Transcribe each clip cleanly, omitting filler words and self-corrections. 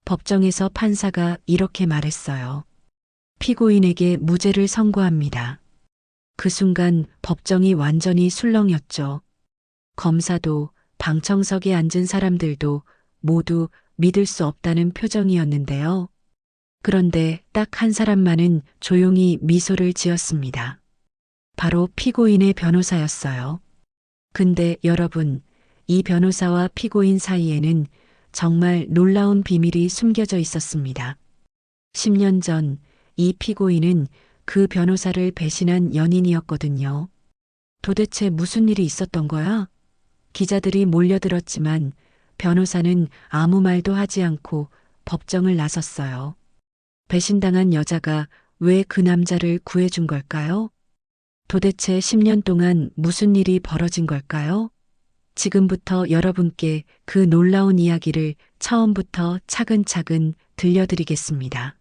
법정에서 판사가 이렇게 말했어요. 피고인에게 무죄를 선고합니다. 그 순간 법정이 완전히 술렁였죠. 검사도 방청석에 앉은 사람들도 모두 믿을 수 없다는 표정이었는데요. 그런데 딱 한 사람만은 조용히 미소를 지었습니다. 바로 피고인의 변호사였어요. 근데 여러분, 이 변호사와 피고인 사이에는 정말 놀라운 비밀이 숨겨져 있었습니다. 10년 전 이 피고인은 그 변호사를 배신한 연인이었거든요. 도대체 무슨 일이 있었던 거야? 기자들이 몰려들었지만 변호사는 아무 말도 하지 않고 법정을 나섰어요. 배신당한 여자가 왜 그 남자를 구해준 걸까요? 도대체 10년 동안 무슨 일이 벌어진 걸까요? 지금부터 여러분께 그 놀라운 이야기를 처음부터 차근차근 들려드리겠습니다.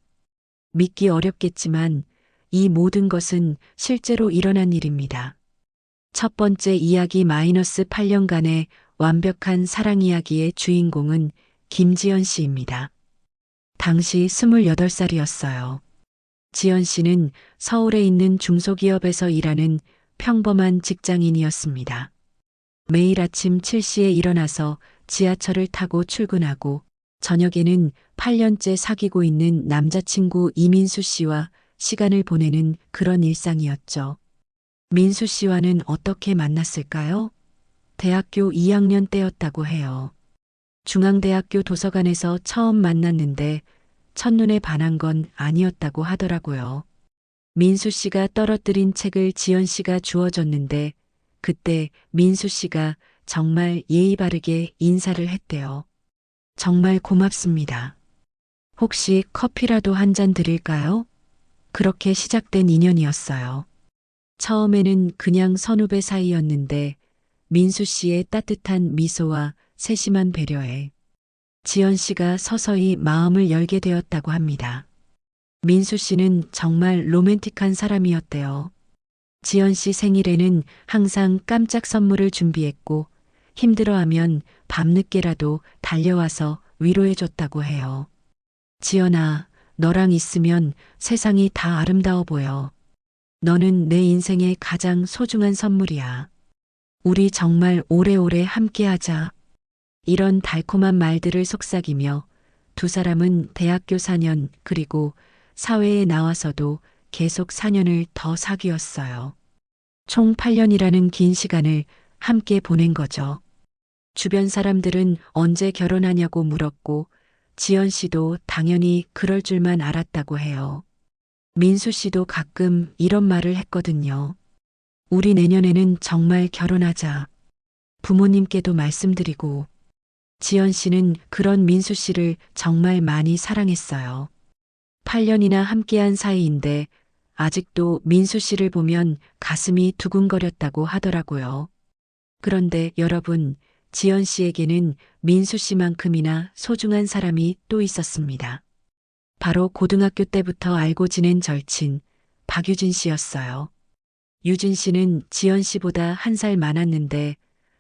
믿기 어렵겠지만 이 모든 것은 실제로 일어난 일입니다. 첫 번째 이야기 -8년간의 완벽한 사랑 이야기의 주인공은 김지연 씨입니다. 당시 28살이었어요. 지연 씨는 서울에 있는 중소기업에서 일하는 평범한 직장인이었습니다. 매일 아침 7시에 일어나서 지하철을 타고 출근하고 저녁에는 8년째 사귀고 있는 남자친구 이민수 씨와 시간을 보내는 그런 일상이었죠. 민수 씨와는 어떻게 만났을까요? 대학교 2학년 때였다고 해요. 중앙대학교 도서관에서 처음 만났는데 첫눈에 반한 건 아니었다고 하더라고요. 민수 씨가 떨어뜨린 책을 지연 씨가 주워줬는데 그때 민수 씨가 정말 예의 바르게 인사를 했대요. 정말 고맙습니다. 혹시 커피라도 한 잔 드릴까요? 그렇게 시작된 인연이었어요. 처음에는 그냥 선후배 사이였는데 민수 씨의 따뜻한 미소와 세심한 배려에 지연 씨가 서서히 마음을 열게 되었다고 합니다. 민수 씨는 정말 로맨틱한 사람이었대요. 지연 씨 생일에는 항상 깜짝 선물을 준비했고 힘들어하면 밤늦게라도 달려와서 위로해줬다고 해요. 지연아, 너랑 있으면 세상이 다 아름다워 보여. 너는 내 인생의 가장 소중한 선물이야. 우리 정말 오래오래 함께하자. 이런 달콤한 말들을 속삭이며 두 사람은 대학교 4년 그리고 사회에 나와서도 계속 4년을 더 사귀었어요. 총 8년이라는 긴 시간을 함께 보낸 거죠. 주변 사람들은 언제 결혼하냐고 물었고 지연 씨도 당연히 그럴 줄만 알았다고 해요. 민수 씨도 가끔 이런 말을 했거든요. 우리 내년에는 정말 결혼하자. 부모님께도 말씀드리고. 지연 씨는 그런 민수 씨를 정말 많이 사랑했어요. 8년이나 함께한 사이인데 아직도 민수 씨를 보면 가슴이 두근거렸다고 하더라고요. 그런데 여러분, 지연 씨에게는 민수 씨만큼이나 소중한 사람이 또 있었습니다. 바로 고등학교 때부터 알고 지낸 절친, 박유진 씨였어요. 유진 씨는 지연 씨보다 1살 많았는데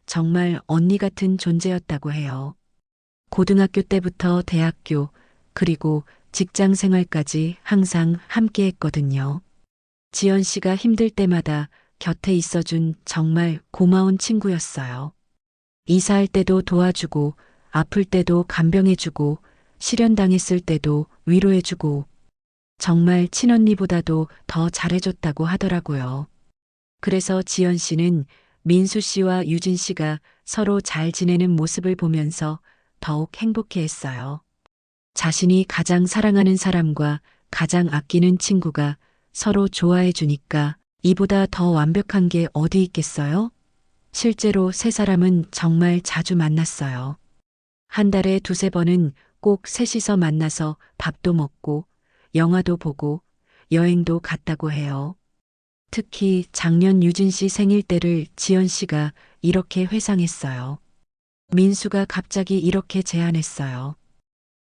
정말 언니 같은 존재였다고 해요. 고등학교 때부터 대학교, 그리고 직장 생활까지 항상 함께 했거든요. 지연 씨가 힘들 때마다 곁에 있어준 정말 고마운 친구였어요. 이사할 때도 도와주고, 아플 때도 간병해주고, 실연당했을 때도 위로해주고, 정말 친언니보다도 더 잘해줬다고 하더라고요. 그래서 지연 씨는 민수 씨와 유진 씨가 서로 잘 지내는 모습을 보면서 더욱 행복해했어요. 자신이 가장 사랑하는 사람과 가장 아끼는 친구가 서로 좋아해 주니까 이보다 더 완벽한 게 어디 있겠어요? 실제로 세 사람은 정말 자주 만났어요. 한 달에 2~3번은 꼭 셋이서 만나서 밥도 먹고 영화도 보고 여행도 갔다고 해요. 특히 작년 유진 씨 생일 때를 지연 씨가 이렇게 회상했어요. 민수가 갑자기 이렇게 제안했어요.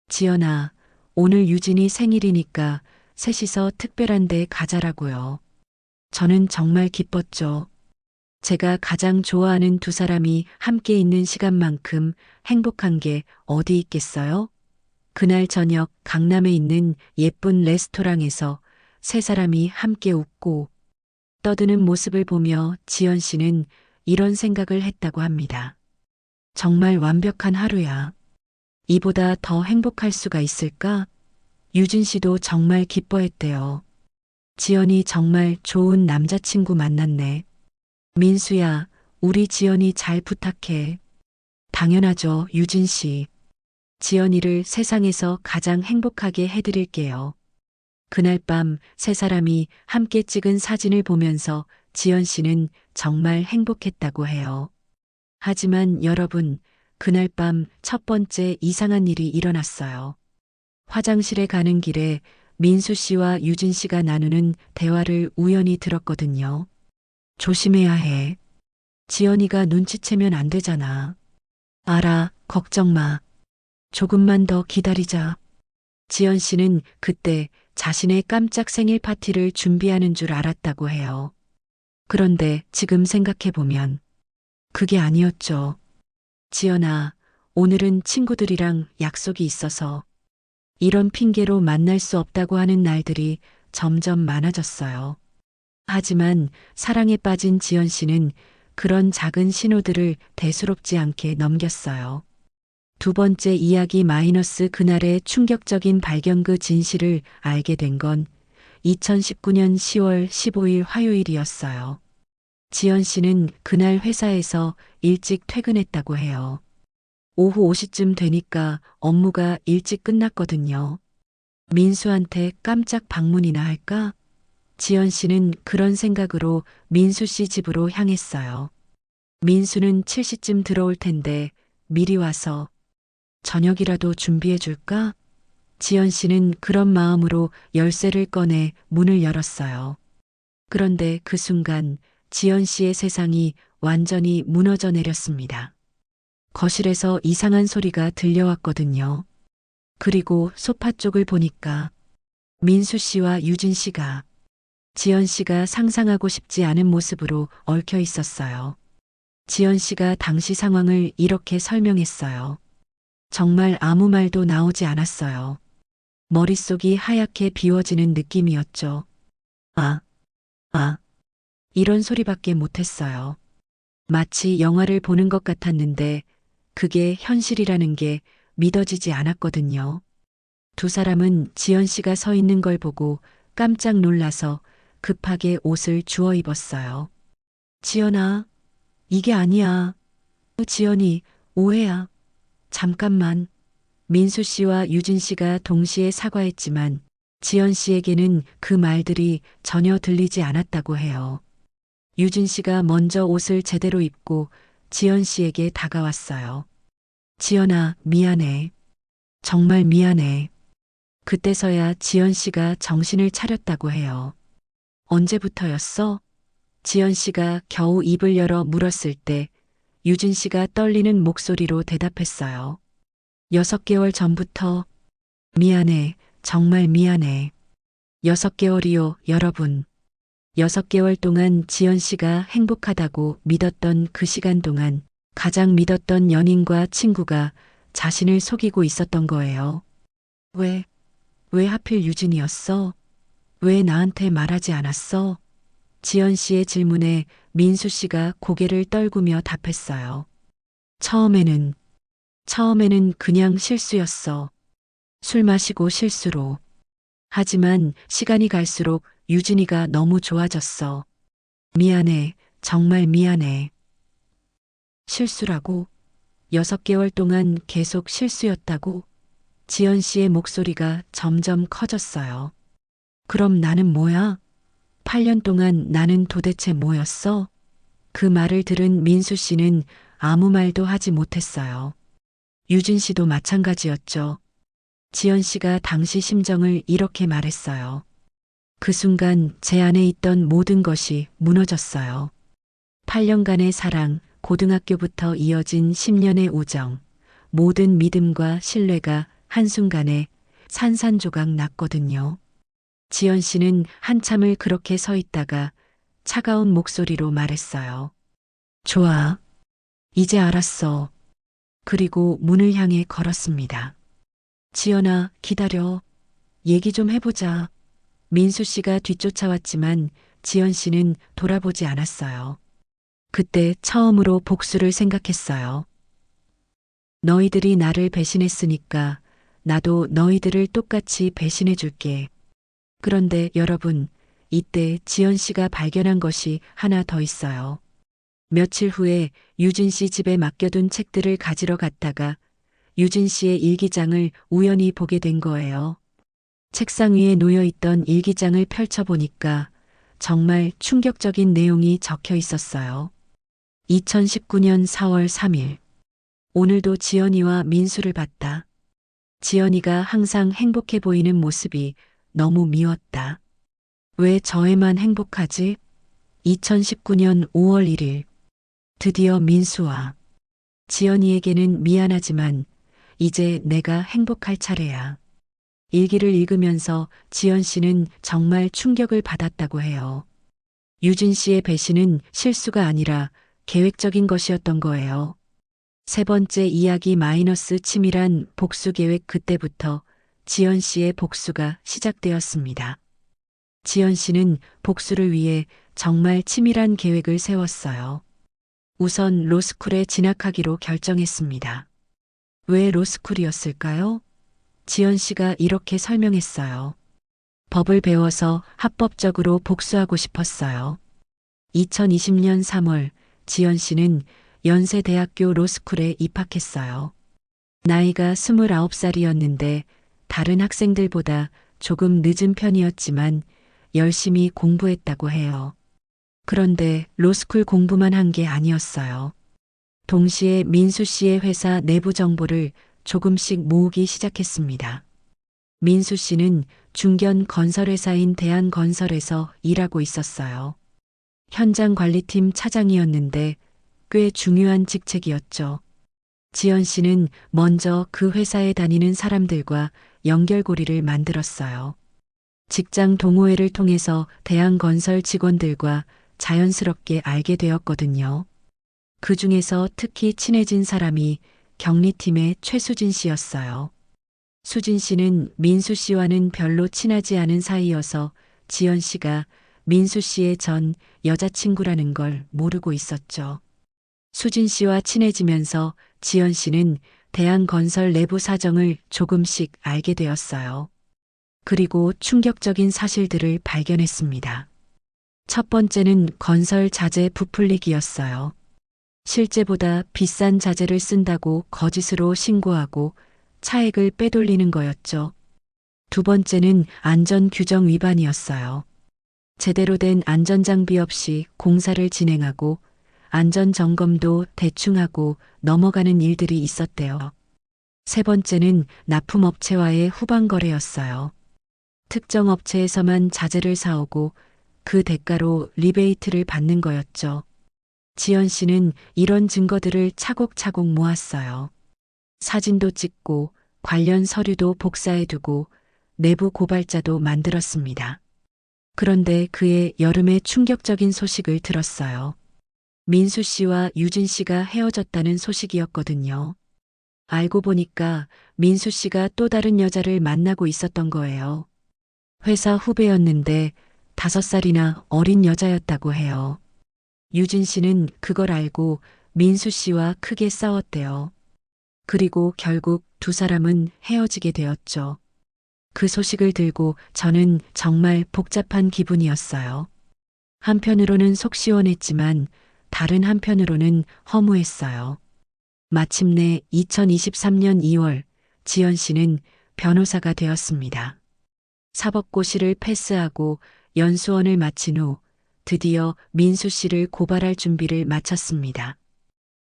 지연아, 오늘 유진이 생일이니까 셋이서 특별한 데 가자라고요. 저는 정말 기뻤죠. 제가 가장 좋아하는 두 사람이 함께 있는 시간만큼 행복한 게 어디 있겠어요? 그날 저녁 강남에 있는 예쁜 레스토랑에서 세 사람이 함께 웃고 떠드는 모습을 보며 지연 씨는 이런 생각을 했다고 합니다. 정말 완벽한 하루야. 이보다 더 행복할 수가 있을까? 유진 씨도 정말 기뻐했대요. 지연이 정말 좋은 남자친구 만났네. 민수야, 우리 지연이 잘 부탁해. 당연하죠, 유진 씨. 지연이를 세상에서 가장 행복하게 해드릴게요. 그날 밤 세 사람이 함께 찍은 사진을 보면서 지연 씨는 정말 행복했다고 해요. 하지만 여러분, 그날 밤 첫 번째 이상한 일이 일어났어요. 화장실에 가는 길에 민수 씨와 유진 씨가 나누는 대화를 우연히 들었거든요. 조심해야 해. 지연이가 눈치채면 안 되잖아. 알아, 걱정 마. 조금만 더 기다리자. 지연 씨는 그때 자신의 깜짝 생일 파티를 준비하는 줄 알았다고 해요. 그런데 지금 생각해보면 그게 아니었죠. 지연아, 오늘은 친구들이랑 약속이 있어서 이런 핑계로 만날 수 없다고 하는 날들이 점점 많아졌어요. 하지만 사랑에 빠진 지연 씨는 그런 작은 신호들을 대수롭지 않게 넘겼어요. 두 번째 이야기 마이너스 그날의 충격적인 발견 그 진실을 알게 된 건 2019년 10월 15일 화요일이었어요. 지연 씨는 그날 회사에서 일찍 퇴근했다고 해요. 오후 5시쯤 되니까 업무가 일찍 끝났거든요. 민수한테 깜짝 방문이나 할까? 지연 씨는 그런 생각으로 민수 씨 집으로 향했어요. 민수는 7시쯤 들어올 텐데 미리 와서 저녁이라도 준비해 줄까? 지연 씨는 그런 마음으로 열쇠를 꺼내 문을 열었어요. 그런데 그 순간 지연 씨의 세상이 완전히 무너져 내렸습니다. 거실에서 이상한 소리가 들려왔거든요. 그리고 소파 쪽을 보니까 민수 씨와 유진 씨가 지연 씨가 상상하고 싶지 않은 모습으로 얽혀 있었어요. 지연 씨가 당시 상황을 이렇게 설명했어요. 정말 아무 말도 나오지 않았어요. 머릿속이 하얗게 비워지는 느낌이었죠. 아, 아, 이런 소리밖에 못했어요. 마치 영화를 보는 것 같았는데 그게 현실이라는 게 믿어지지 않았거든요. 두 사람은 지연 씨가 서 있는 걸 보고 깜짝 놀라서 급하게 옷을 주워 입었어요. 지연아, 이게 아니야. 지연이, 오해야. 잠깐만. 민수 씨와 유진 씨가 동시에 사과했지만 지연 씨에게는 그 말들이 전혀 들리지 않았다고 해요. 유진 씨가 먼저 옷을 제대로 입고 지연 씨에게 다가왔어요. 지연아, 미안해. 정말 미안해. 그때서야 지연 씨가 정신을 차렸다고 해요. 언제부터였어? 지연 씨가 겨우 입을 열어 물었을 때 유진 씨가 떨리는 목소리로 대답했어요. 6개월 전부터. 미안해. 정말 미안해. 6개월이요, 여러분. 6개월 동안 지연 씨가 행복하다고 믿었던 그 시간 동안 가장 믿었던 연인과 친구가 자신을 속이고 있었던 거예요. 왜 하필 유진이었어? 왜 나한테 말하지 않았어? 지연 씨의 질문에 민수 씨가 고개를 떨구며 답했어요. 처음에는 그냥 실수였어. 술 마시고 실수로. 하지만 시간이 갈수록 유진이가 너무 좋아졌어. 미안해. 정말 미안해. 실수라고? 6개월 동안 계속 실수였다고? 지연 씨의 목소리가 점점 커졌어요. 그럼 나는 뭐야? 8년 동안 나는 도대체 뭐였어? 그 말을 들은 민수 씨는 아무 말도 하지 못했어요. 유진 씨도 마찬가지였죠. 지연 씨가 당시 심정을 이렇게 말했어요. 그 순간 제 안에 있던 모든 것이 무너졌어요. 8년간의 사랑, 고등학교부터 이어진 10년의 우정, 모든 믿음과 신뢰가 한순간에 산산조각 났거든요. 지연 씨는 한참을 그렇게 서 있다가 차가운 목소리로 말했어요. 좋아. 이제 알았어. 그리고 문을 향해 걸었습니다. 지연아, 기다려. 얘기 좀 해보자. 민수 씨가 뒤쫓아왔지만 지연 씨는 돌아보지 않았어요. 그때 처음으로 복수를 생각했어요. 너희들이 나를 배신했으니까 나도 너희들을 똑같이 배신해 줄게. 그런데 여러분, 이때 지연 씨가 발견한 것이 하나 더 있어요. 며칠 후에 유진 씨 집에 맡겨둔 책들을 가지러 갔다가 유진 씨의 일기장을 우연히 보게 된 거예요. 책상 위에 놓여 있던 일기장을 펼쳐보니까 정말 충격적인 내용이 적혀 있었어요. 2019년 4월 3일. 오늘도 지연이와 민수를 봤다. 지연이가 항상 행복해 보이는 모습이 너무 미웠다. 왜 저애만 행복하지? 2019년 5월 1일. 드디어 민수와 지연이에게는 미안하지만 이제 내가 행복할 차례야. 일기를 읽으면서 지연 씨는 정말 충격을 받았다고 해요. 유진 씨의 배신은 실수가 아니라 계획적인 것이었던 거예요. 세 번째 이야기 마이너스 치밀한 복수 계획. 그때부터 지연 씨의 복수가 시작되었습니다. 지연 씨는 복수를 위해 정말 치밀한 계획을 세웠어요. 우선 로스쿨에 진학하기로 결정했습니다. 왜 로스쿨이었을까요? 지연 씨가 이렇게 설명했어요. 법을 배워서 합법적으로 복수하고 싶었어요. 2020년 3월 지연 씨는 연세대학교 로스쿨에 입학했어요. 나이가 29살이었는데 다른 학생들보다 조금 늦은 편이었지만 열심히 공부했다고 해요. 그런데 로스쿨 공부만 한 게 아니었어요. 동시에 민수 씨의 회사 내부 정보를 조금씩 모으기 시작했습니다. 민수 씨는 중견 건설회사인 대한건설에서 일하고 있었어요. 현장 관리팀 차장이었는데 꽤 중요한 직책이었죠. 지연 씨는 먼저 그 회사에 다니는 사람들과 연결고리를 만들었어요. 직장 동호회를 통해서 대한건설 직원들과 자연스럽게 알게 되었거든요. 그 중에서 특히 친해진 사람이 경리팀의 최수진 씨였어요. 수진 씨는 민수 씨와는 별로 친하지 않은 사이여서 지연 씨가 민수 씨의 전 여자친구라는 걸 모르고 있었죠. 수진 씨와 친해지면서 지연 씨는 대한건설 내부 사정을 조금씩 알게 되었어요. 그리고 충격적인 사실들을 발견했습니다. 첫 번째는 건설 자재 부풀리기였어요. 실제보다 비싼 자재를 쓴다고 거짓으로 신고하고 차액을 빼돌리는 거였죠. 두 번째는 안전 규정 위반이었어요. 제대로 된 안전장비 없이 공사를 진행하고 안전점검도 대충 하고 넘어가는 일들이 있었대요. 세 번째는 납품업체와의 후방거래였어요. 특정 업체에서만 자재를 사오고 그 대가로 리베이트를 받는 거였죠. 지연 씨는 이런 증거들을 차곡차곡 모았어요. 사진도 찍고 관련 서류도 복사해두고 내부 고발자도 만들었습니다. 그런데 그해 여름에 충격적인 소식을 들었어요. 민수 씨와 유진 씨가 헤어졌다는 소식이었거든요. 알고 보니까 민수 씨가 또 다른 여자를 만나고 있었던 거예요. 회사 후배였는데 5살이나 어린 여자였다고 해요. 유진 씨는 그걸 알고 민수 씨와 크게 싸웠대요. 그리고 결국 두 사람은 헤어지게 되었죠. 그 소식을 들고 저는 정말 복잡한 기분이었어요. 한편으로는 속 시원했지만 다른 한편으로는 허무했어요. 마침내 2023년 2월 지연 씨는 변호사가 되었습니다. 사법고시를 패스하고 연수원을 마친 후 드디어 민수 씨를 고발할 준비를 마쳤습니다.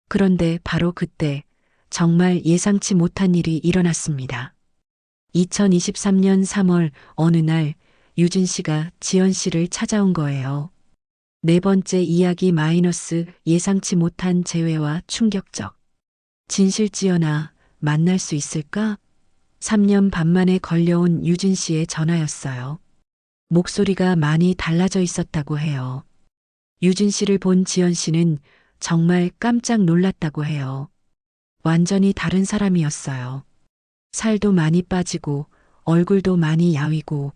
그런데 바로 그때 정말 예상치 못한 일이 일어났습니다. 2023년 3월 어느 날 유진 씨가 지연 씨를 찾아온 거예요. 네 번째 이야기 마이너스 예상치 못한 재회와 충격적. 진실. 지연아, 만날 수 있을까? 3년 반 만에 걸려온 유진 씨의 전화였어요. 목소리가 많이 달라져 있었다고 해요. 유진 씨를 본 지연 씨는 정말 깜짝 놀랐다고 해요. 완전히 다른 사람이었어요. 살도 많이 빠지고 얼굴도 많이 야위고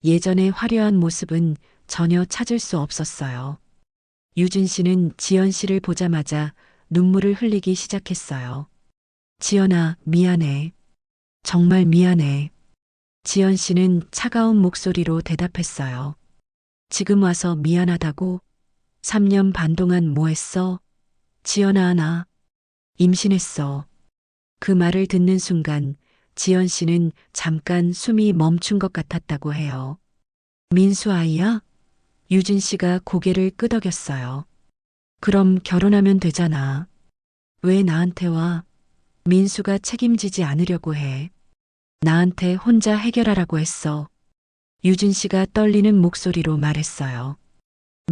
예전의 화려한 모습은 전혀 찾을 수 없었어요. 유진 씨는 지연 씨를 보자마자 눈물을 흘리기 시작했어요. 지연아, 미안해. 정말 미안해. 지연 씨는 차가운 목소리로 대답했어요. 지금 와서 미안하다고? 3년 반 동안 뭐 했어? 지연아, 나 임신했어. 그 말을 듣는 순간 지연 씨는 잠깐 숨이 멈춘 것 같았다고 해요. 민수 아이야? 유진 씨가 고개를 끄덕였어요. 그럼 결혼하면 되잖아. 왜 나한테 와? 민수가 책임지지 않으려고 해. 나한테 혼자 해결하라고 했어. 유진 씨가 떨리는 목소리로 말했어요.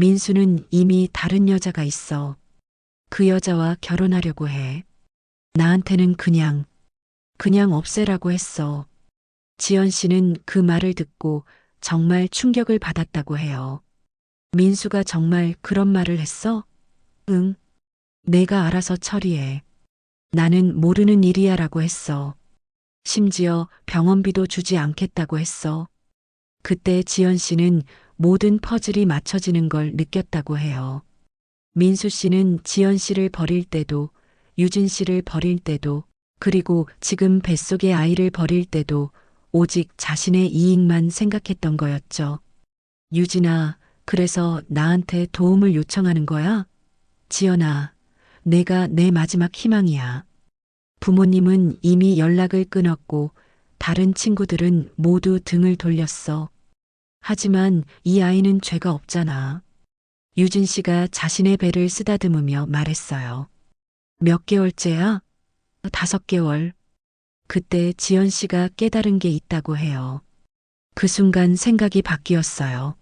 민수는 이미 다른 여자가 있어. 그 여자와 결혼하려고 해. 나한테는 그냥 없애라고 했어. 지연 씨는 그 말을 듣고 정말 충격을 받았다고 해요. 민수가 정말 그런 말을 했어? 응. 내가 알아서 처리해. 나는 모르는 일이야 라고 했어. 심지어 병원비도 주지 않겠다고 했어. 그때 지연 씨는 모든 퍼즐이 맞춰지는 걸 느꼈다고 해요. 민수 씨는 지연 씨를 버릴 때도, 유진 씨를 버릴 때도, 그리고 지금 뱃속의 아이를 버릴 때도 오직 자신의 이익만 생각했던 거였죠. 유진아, 그래서 나한테 도움을 요청하는 거야? 지연아, 내가 내 마지막 희망이야. 부모님은 이미 연락을 끊었고 다른 친구들은 모두 등을 돌렸어. 하지만 이 아이는 죄가 없잖아. 유진 씨가 자신의 배를 쓰다듬으며 말했어요. 몇 개월째야? 5개월. 그때 지연 씨가 깨달은 게 있다고 해요. 그 순간 생각이 바뀌었어요.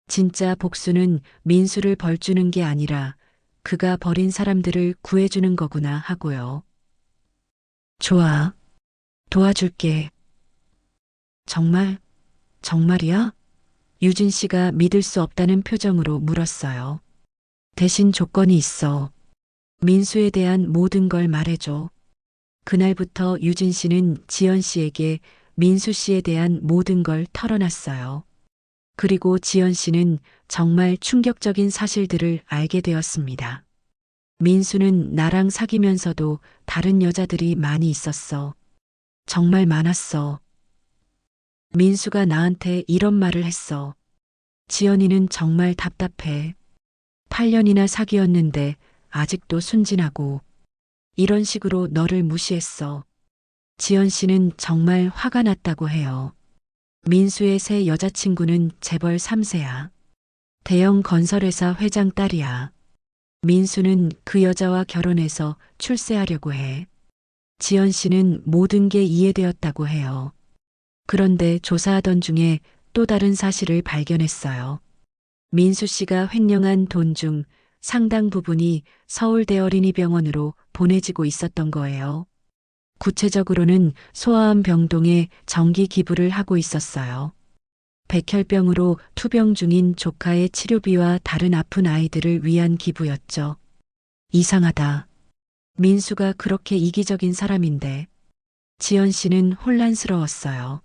진짜 복수는 민수를 벌주는 게 아니라 그가 버린 사람들을 구해주는 거구나 하고요. 좋아. 도와줄게. 정말? 정말이야? 유진 씨가 믿을 수 없다는 표정으로 물었어요. 대신 조건이 있어. 민수에 대한 모든 걸 말해줘. 그날부터 유진 씨는 지연 씨에게 민수 씨에 대한 모든 걸 털어놨어요. 그리고 지연 씨는 정말 충격적인 사실들을 알게 되었습니다. 민수는 나랑 사귀면서도 다른 여자들이 많이 있었어. 정말 많았어. 민수가 나한테 이런 말을 했어. 지연이는 정말 답답해. 8년이나 사귀었는데 아직도 순진하고 이런 식으로 너를 무시했어. 지연 씨는 정말 화가 났다고 해요. 민수의 새 여자친구는 재벌 3세야. 대형 건설회사 회장 딸이야. 민수는 그 여자와 결혼해서 출세하려고 해. 지연 씨는 모든 게 이해되었다고 해요. 그런데 조사하던 중에 또 다른 사실을 발견했어요. 민수 씨가 횡령한 돈 중 상당 부분이 서울대 어린이병원으로 보내지고 있었던 거예요. 구체적으로는 소아암 병동에 정기 기부를 하고 있었어요. 백혈병으로 투병 중인 조카의 치료비와 다른 아픈 아이들을 위한 기부였죠. 이상하다. 민수가 그렇게 이기적인 사람인데 지연 씨는 혼란스러웠어요.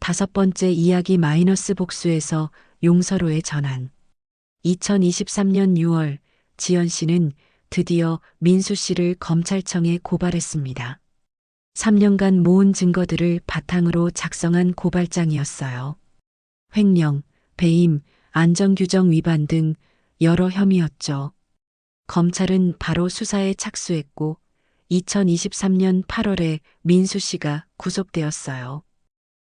5번째 이야기 마이너스 복수에서 용서로의 전환. 2023년 6월 지연 씨는 드디어 민수 씨를 검찰청에 고발했습니다. 3년간 모은 증거들을 바탕으로 작성한 고발장이었어요. 횡령, 배임, 안전규정 위반 등 여러 혐의였죠. 검찰은 바로 수사에 착수했고 2023년 8월에 민수 씨가 구속되었어요.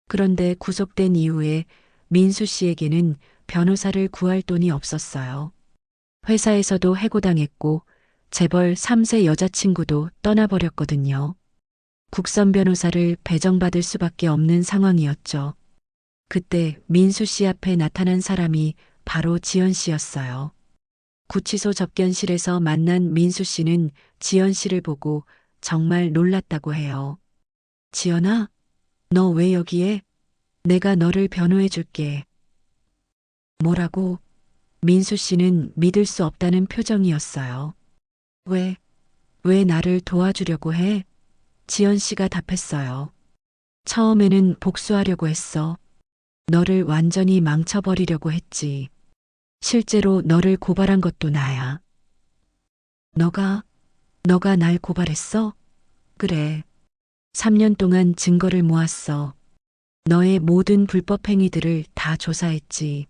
그런데 구속된 이후에 민수 씨에게는 변호사를 구할 돈이 없었어요. 회사에서도 해고당했고 재벌 3세 여자친구도 떠나버렸거든요. 국선 변호사를 배정받을 수밖에 없는 상황이었죠. 그때 민수 씨 앞에 나타난 사람이 바로 지연 씨였어요. 구치소 접견실에서 만난 민수 씨는 지연 씨를 보고 정말 놀랐다고 해요. 지연아, 너 왜 여기에? 내가 너를 변호해 줄게. 뭐라고? 민수 씨는 믿을 수 없다는 표정이었어요. 왜 나를 도와주려고 해? 지연 씨가 답했어요. 처음에는 복수하려고 했어. 너를 완전히 망쳐버리려고 했지. 실제로 너를 고발한 것도 나야. 너가, 너가 날 고발했어? 그래. 3년 동안 증거를 모았어. 너의 모든 불법 행위들을 다 조사했지.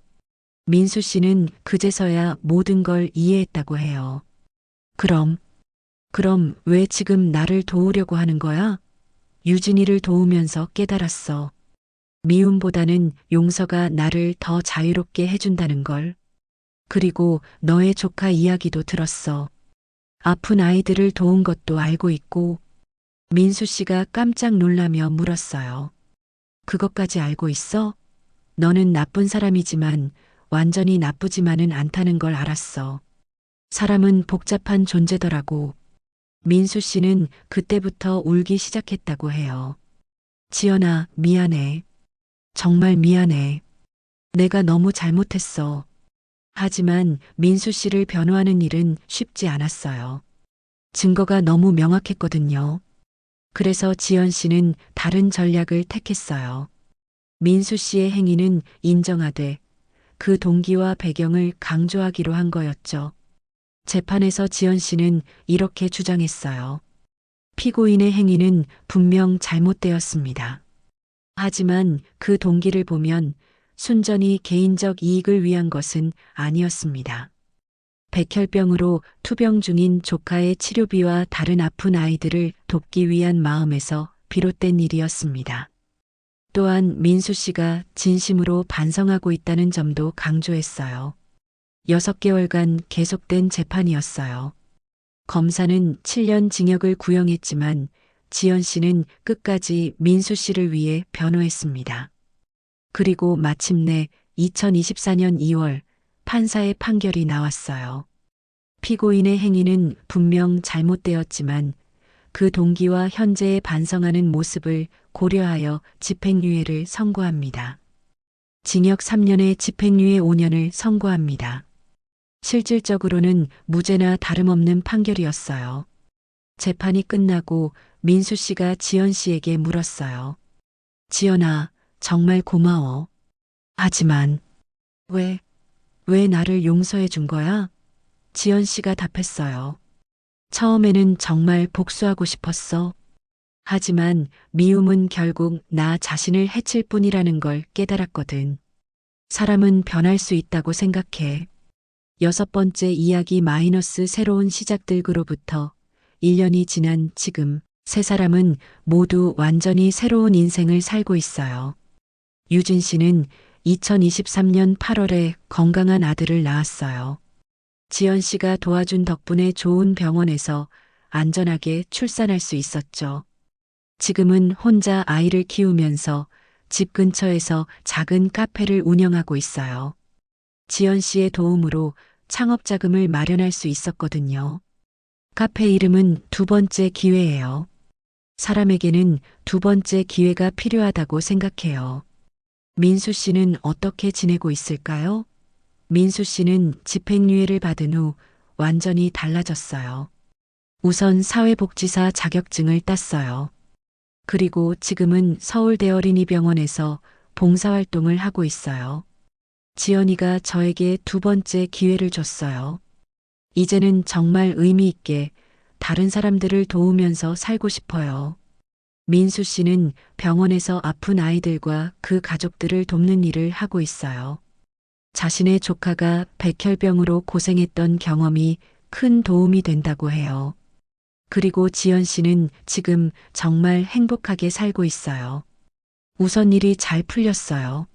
민수 씨는 그제서야 모든 걸 이해했다고 해요. 그럼, 그럼 왜 지금 나를 도우려고 하는 거야? 유진이를 도우면서 깨달았어. 미움보다는 용서가 나를 더 자유롭게 해준다는 걸. 그리고 너의 조카 이야기도 들었어. 아픈 아이들을 도운 것도 알고 있고, 민수 씨가 깜짝 놀라며 물었어요. 그것까지 알고 있어? 너는 나쁜 사람이지만 완전히 나쁘지만은 않다는 걸 알았어. 사람은 복잡한 존재더라고. 민수 씨는 그때부터 울기 시작했다고 해요. 지연아, 미안해. 정말 미안해. 내가 너무 잘못했어. 하지만 민수 씨를 변호하는 일은 쉽지 않았어요. 증거가 너무 명확했거든요. 그래서 지연 씨는 다른 전략을 택했어요. 민수 씨의 행위는 인정하되 그 동기와 배경을 강조하기로 한 거였죠. 재판에서 지연 씨는 이렇게 주장했어요. 피고인의 행위는 분명 잘못되었습니다. 하지만 그 동기를 보면 순전히 개인적 이익을 위한 것은 아니었습니다. 백혈병으로 투병 중인 조카의 치료비와 다른 아픈 아이들을 돕기 위한 마음에서 비롯된 일이었습니다. 또한 민수 씨가 진심으로 반성하고 있다는 점도 강조했어요. 6개월간 계속된 재판이었어요. 검사는 7년 징역을 구형했지만 지연 씨는 끝까지 민수 씨를 위해 변호했습니다. 그리고 마침내 2024년 2월 판사의 판결이 나왔어요. 피고인의 행위는 분명 잘못되었지만 그 동기와 현재에 반성하는 모습을 고려하여 집행유예를 선고합니다. 징역 3년에 집행유예 5년을 선고합니다. 실질적으로는 무죄나 다름없는 판결이었어요. 재판이 끝나고 민수 씨가 지연 씨에게 물었어요. 지연아, 정말 고마워. 하지만 왜 나를 용서해 준 거야? 지연 씨가 답했어요. 처음에는 정말 복수하고 싶었어. 하지만 미움은 결국 나 자신을 해칠 뿐이라는 걸 깨달았거든. 사람은 변할 수 있다고 생각해. 6번째 이야기 마이너스 새로운 시작들로부터 1년이 지난 지금 세 사람은 모두 완전히 새로운 인생을 살고 있어요. 유진 씨는 2023년 8월에 건강한 아들을 낳았어요. 지연 씨가 도와준 덕분에 좋은 병원에서 안전하게 출산할 수 있었죠. 지금은 혼자 아이를 키우면서 집 근처에서 작은 카페를 운영하고 있어요. 지연 씨의 도움으로 창업 자금을 마련할 수 있었거든요. 카페 이름은 2번째 기회예요. 사람에게는 2번째 기회가 필요하다고 생각해요. 민수 씨는 어떻게 지내고 있을까요? 민수 씨는 집행유예를 받은 후 완전히 달라졌어요. 우선 사회복지사 자격증을 땄어요. 그리고 지금은 서울대 어린이병원에서 봉사활동을 하고 있어요. 지연이가 저에게 2번째 기회를 줬어요. 이제는 정말 의미 있게 다른 사람들을 도우면서 살고 싶어요. 민수 씨는 병원에서 아픈 아이들과 그 가족들을 돕는 일을 하고 있어요. 자신의 조카가 백혈병으로 고생했던 경험이 큰 도움이 된다고 해요. 그리고 지연 씨는 지금 정말 행복하게 살고 있어요. 우선 일이 잘 풀렸어요.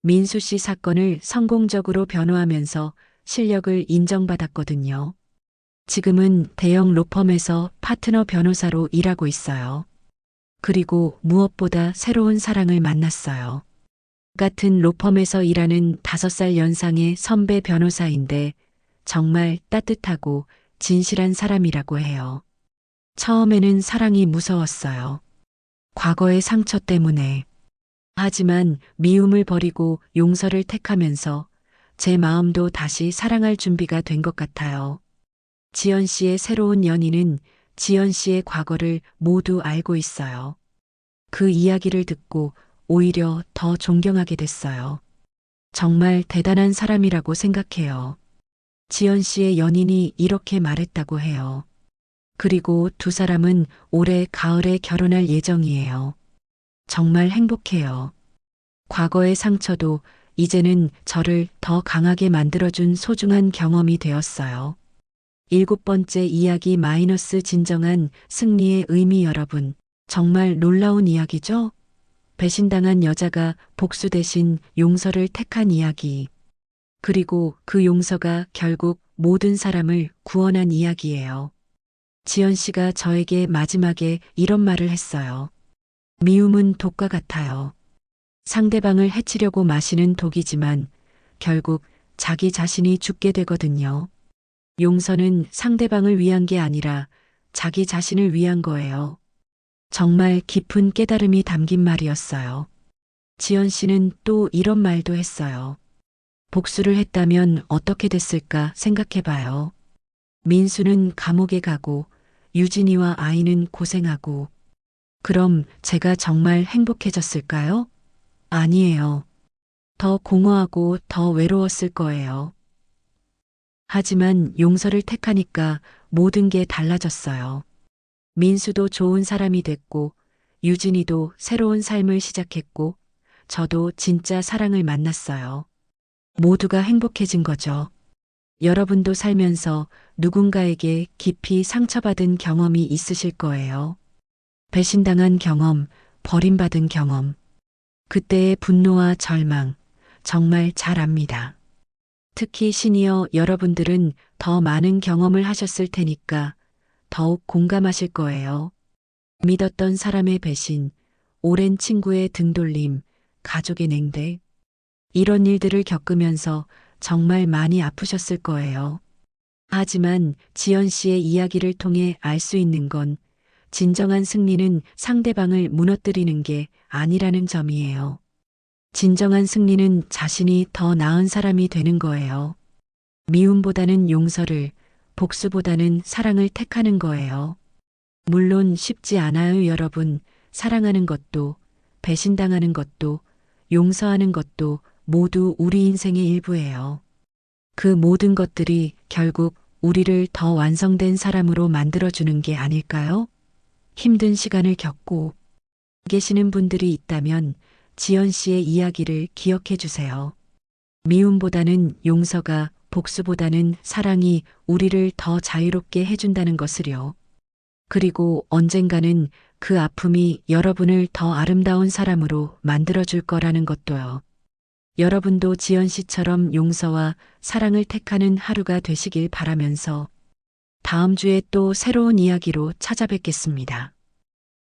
민수 씨 사건을 성공적으로 변호하면서 실력을 인정받았거든요. 지금은 대형 로펌에서 파트너 변호사로 일하고 있어요. 그리고 무엇보다 새로운 사랑을 만났어요. 같은 로펌에서 일하는 5살 연상의 선배 변호사인데 정말 따뜻하고 진실한 사람이라고 해요. 처음에는 사랑이 무서웠어요. 과거의 상처 때문에. 하지만 미움을 버리고 용서를 택하면서 제 마음도 다시 사랑할 준비가 된 것 같아요. 지연 씨의 새로운 연인은 지연 씨의 과거를 모두 알고 있어요. 그 이야기를 듣고 오히려 더 존경하게 됐어요. 정말 대단한 사람이라고 생각해요. 지연 씨의 연인이 이렇게 말했다고 해요. 그리고 두 사람은 올해 가을에 결혼할 예정이에요. 정말 행복해요. 과거의 상처도 이제는 저를 더 강하게 만들어준 소중한 경험이 되었어요. 7번째 이야기 마이너스 진정한 승리의 의미. 여러분, 정말 놀라운 이야기죠? 배신당한 여자가 복수 대신 용서를 택한 이야기. 그리고 그 용서가 결국 모든 사람을 구원한 이야기예요. 지연 씨가 저에게 마지막에 이런 말을 했어요. 미움은 독과 같아요. 상대방을 해치려고 마시는 독이지만 결국 자기 자신이 죽게 되거든요. 용서는 상대방을 위한 게 아니라 자기 자신을 위한 거예요. 정말 깊은 깨달음이 담긴 말이었어요. 지연 씨는 또 이런 말도 했어요. 복수를 했다면 어떻게 됐을까 생각해봐요. 민수는 감옥에 가고 유진이와 아이는 고생하고 그럼 제가 정말 행복해졌을까요? 아니에요. 더 공허하고 더 외로웠을 거예요. 하지만 용서를 택하니까 모든 게 달라졌어요. 민수도 좋은 사람이 됐고 유진이도 새로운 삶을 시작했고 저도 진짜 사랑을 만났어요. 모두가 행복해진 거죠. 여러분도 살면서 누군가에게 깊이 상처받은 경험이 있으실 거예요. 배신당한 경험, 버림받은 경험. 그때의 분노와 절망, 정말 잘 압니다. 특히 시니어 여러분들은 더 많은 경험을 하셨을 테니까 더욱 공감하실 거예요. 믿었던 사람의 배신, 오랜 친구의 등돌림, 가족의 냉대. 이런 일들을 겪으면서 정말 많이 아프셨을 거예요. 하지만 지연 씨의 이야기를 통해 알 수 있는 건 진정한 승리는 상대방을 무너뜨리는 게 아니라는 점이에요. 진정한 승리는 자신이 더 나은 사람이 되는 거예요. 미움보다는 용서를, 복수보다는 사랑을 택하는 거예요. 물론 쉽지 않아요, 여러분. 사랑하는 것도, 배신당하는 것도, 용서하는 것도 모두 우리 인생의 일부예요. 그 모든 것들이 결국 우리를 더 완성된 사람으로 만들어주는 게 아닐까요? 힘든 시간을 겪고 계시는 분들이 있다면 지연 씨의 이야기를 기억해 주세요. 미움보다는 용서가, 복수보다는 사랑이 우리를 더 자유롭게 해준다는 것을요. 그리고 언젠가는 그 아픔이 여러분을 더 아름다운 사람으로 만들어줄 거라는 것도요. 여러분도 지연 씨처럼 용서와 사랑을 택하는 하루가 되시길 바라면서 다음 주에 또 새로운 이야기로 찾아뵙겠습니다.